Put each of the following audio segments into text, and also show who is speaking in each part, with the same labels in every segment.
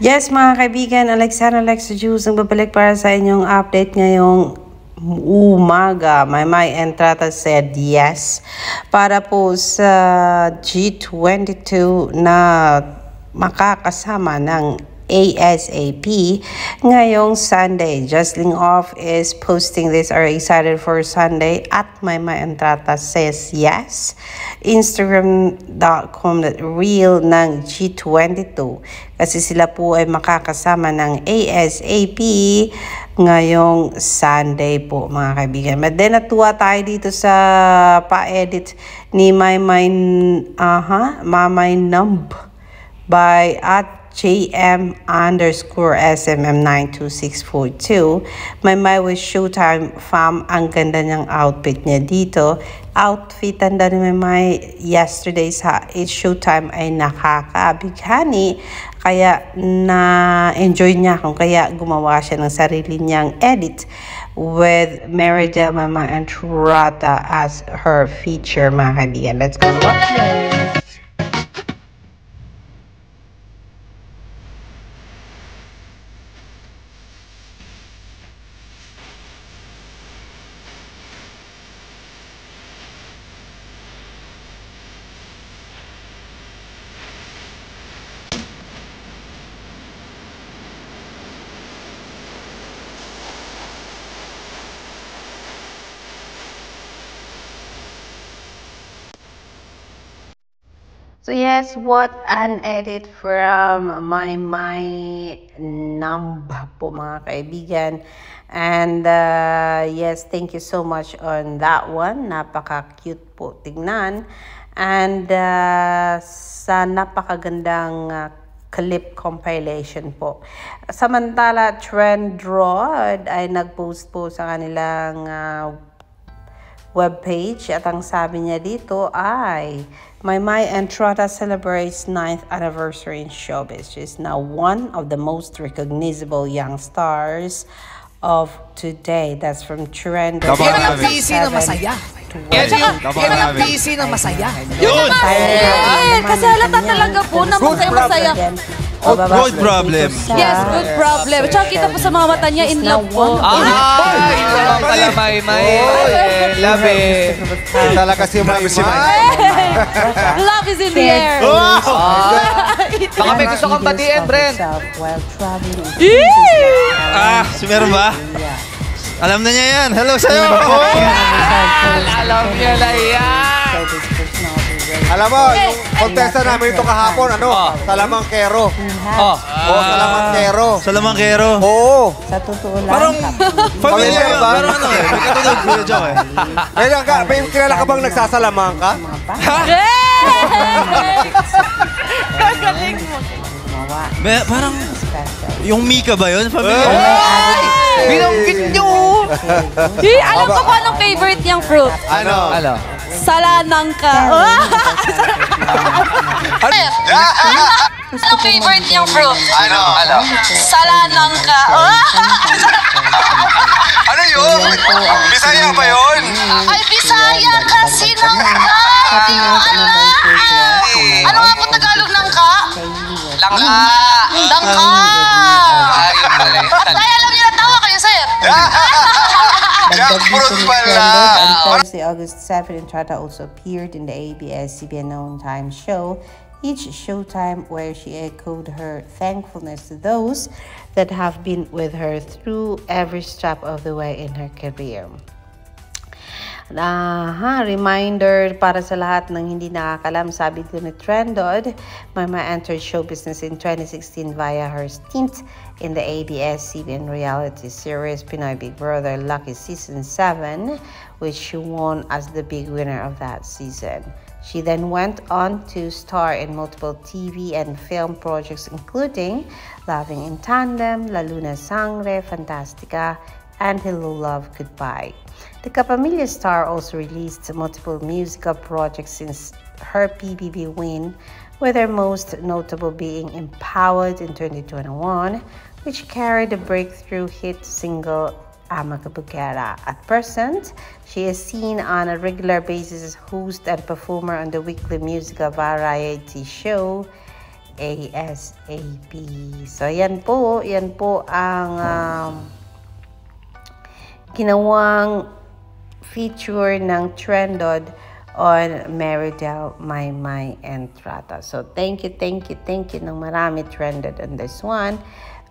Speaker 1: Yes, mga kaibigan, Alexandra Alexa Juice ang babalik para sa inyong update ngayong umaga. May Entrata said yes para po sa G22 na makakasama ng ASAP ngayong Sunday. Justling Off is posting this, are excited for Sunday at May Entrata says yes. Instagram.com real ng G22 kasi sila po ay makakasama ng ASAP ngayong Sunday po, mga kaibigan. But then natuwa tayo dito sa pa-edit ni Mamay Numb by at JM_SMM92642. May with Showtime fam. Ang ganda niyang outfit niya dito. Outfitan daw ni May yesterday sa It's Showtime ay nakakabighani. Kaya na-enjoy niya kung kaya gumawa siya ng sarili niyang edit with Merida Mama and Rata as her feature, mga kaibigan. Let's go watch this. So yes, what an edit from my Numb po, mga kaibigan. And yes, thank you so much on that one. Napaka-cute po tignan. And sa napakagandang clip compilation po. Samantala, Trend Rod ay nag-post po sa kanilang webpage at ang sabi niya dito ay May Entrata celebrates 9th anniversary in showbiz. She is now one of the most recognizable young stars of today. That's from Trend.
Speaker 2: Yan ang PC na masaya. Yan ang PC na masaya. Yun!
Speaker 3: Kasi halata talaga po na masaya-masaya.
Speaker 2: Good problem.
Speaker 3: Yes, good problem. Tsaka kita po sa mga mata niya, in love po.
Speaker 2: Ay! Pala May. Love it.
Speaker 4: Talaga si May.
Speaker 3: Love is in the air.
Speaker 2: Baka may gusto kang batiin, Brent.
Speaker 5: Si meron ba? Alam na niya yan. Hello sa'yo.
Speaker 2: Alam niya na yan.
Speaker 4: Alam mo, yung kontesta namin ito kahapon, Salamangkero.
Speaker 5: Salamangkero.
Speaker 4: Oo.
Speaker 1: Sa totoo lang.
Speaker 5: Parang familiar ba? Parang may katunog. Joke
Speaker 4: May kilala ka bang nagsasalamang ka?
Speaker 3: Galing mo.
Speaker 5: Parang yung Mika ba yun? Familiar?
Speaker 2: Binanggit niyo.
Speaker 3: Alam ko kung anong favorite niyang fruit.
Speaker 4: Ano?
Speaker 3: Salanangka. Anong favorite niyang fruit? Salanangka.
Speaker 4: Ano yun? Bisaya ba yun?
Speaker 3: Ay, Bisaya kasi ng ano nga po Tagalog ng ka? Langka. Ay, alam niyo na tawa kayo, sir.
Speaker 4: Jackfruit pala.
Speaker 1: On Thursday, August 7, Entrata also appeared in the ABS-CBN Noon Time show, Each Showtime, where she echoed her thankfulness to those that have been with her through every step of the way in her career. Reminder para sa lahat ng hindi nakakalam, sabi ko ni Trendod, May entered show business in 2016 via her stint in the ABS-CBN reality series Pinoy Big Brother Lucky Season 7, which she won as the big winner of that season. She then went on to star in multiple TV and film projects including Loving in Tandem, La Luna Sangre, Fantastica, and Hello Love Goodbye. The Kapamilya star also released multiple musical projects since her PBB win, with her most notable being Empowered in 2021, which carried the breakthrough hit single Ama Kabukera. At present, she is seen on a regular basis as host and performer on the weekly musical variety show ASAP. So, yan po ang ginawang feature ng Trendod on Meridel, Maymay, and Trata. So, thank you ng marami, Trendod, on this one.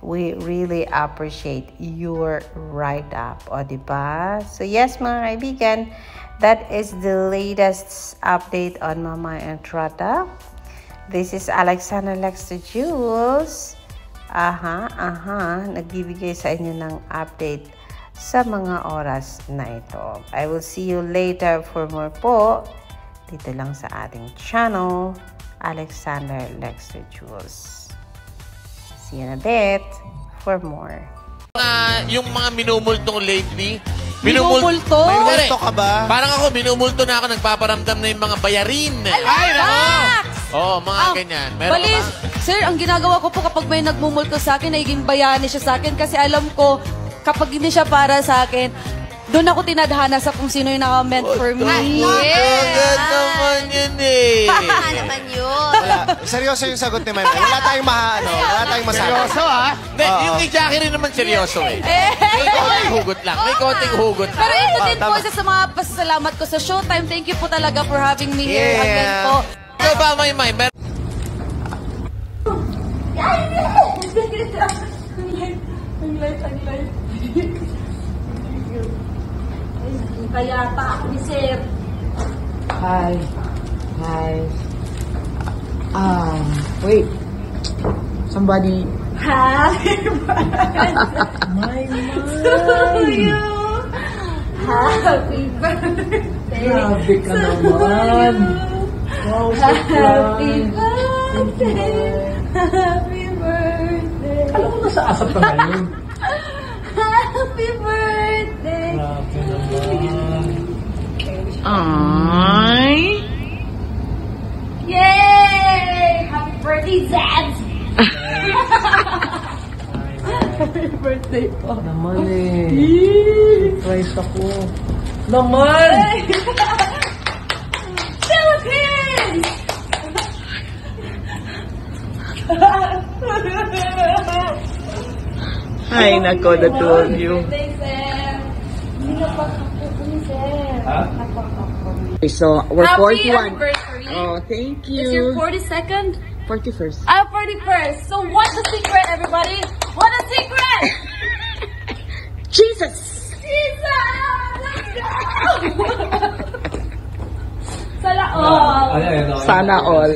Speaker 1: We really appreciate your write-up. O, diba? So, yes, mga kaibigan, that is the latest update on Maymay and Trata. This is Alexander Lexter Jules. Nagbibigay sa inyo ng update sa mga oras na ito. I will see you later for more po. Dito lang sa ating channel, Alexander Lexter Jules. See you in a bit for more.
Speaker 6: Yung mga minumultong lately.
Speaker 2: Minumulto?
Speaker 6: Minumulto ka ba? Parang ako, minumulto na ako, nagpaparamdam na yung mga bayarin. Ay, nako! Oo, mga ganyan. Meron
Speaker 7: Balis,
Speaker 6: ka ba?
Speaker 7: sir, ang ginagawa ko po kapag may nagmumulto sa akin, nagiging bayani siya sa akin kasi alam ko, kapag hindi siya para sa akin, doon ako tinadhana sa kung sino yung naka-meant for me.
Speaker 6: Agad naman yun eh.
Speaker 3: naman yun.
Speaker 4: Seryoso yung sagot ni Maymay. Wala tayong masabi. Seryoso, ha?
Speaker 6: Hindi, yung kay Jackie rin naman seryoso eh. May konting hugot lang. May konting hugot lang.
Speaker 7: Pero ito din po isa sa mga pasasalamat ko sa Showtime. Thank you po talaga for having me here again po.
Speaker 6: Ikaw ba, Maymay?
Speaker 7: Kaya pa ako ni Sir.
Speaker 2: Hi. Wait. Somebody.
Speaker 7: Happy birthday to you. Happy birthday.
Speaker 2: Grabe ka naman. Wow,
Speaker 7: Happy birthday. Happy birthday.
Speaker 2: Alam mo, nasa asap ka ngayon.
Speaker 7: Happy birthday.
Speaker 2: Grabe naman.
Speaker 7: Yay! Happy birthday, Zeds! Happy birthday po.
Speaker 2: Naman eh. Surprise ako. Naman!
Speaker 7: Philippines!
Speaker 2: Ay, nako, the two of you.
Speaker 7: Birthday, Sir. Hindi na pa ako ni Sir.
Speaker 2: Okay, so, we're
Speaker 7: Happy
Speaker 2: 41.
Speaker 7: anniversary.
Speaker 2: Oh, thank you.
Speaker 7: It's your 42nd?
Speaker 2: 41st.
Speaker 7: 41st. So what's the secret, everybody? What's the secret?
Speaker 2: Jesus!
Speaker 7: Jesus! Let's go! Sana all.
Speaker 2: Sana all.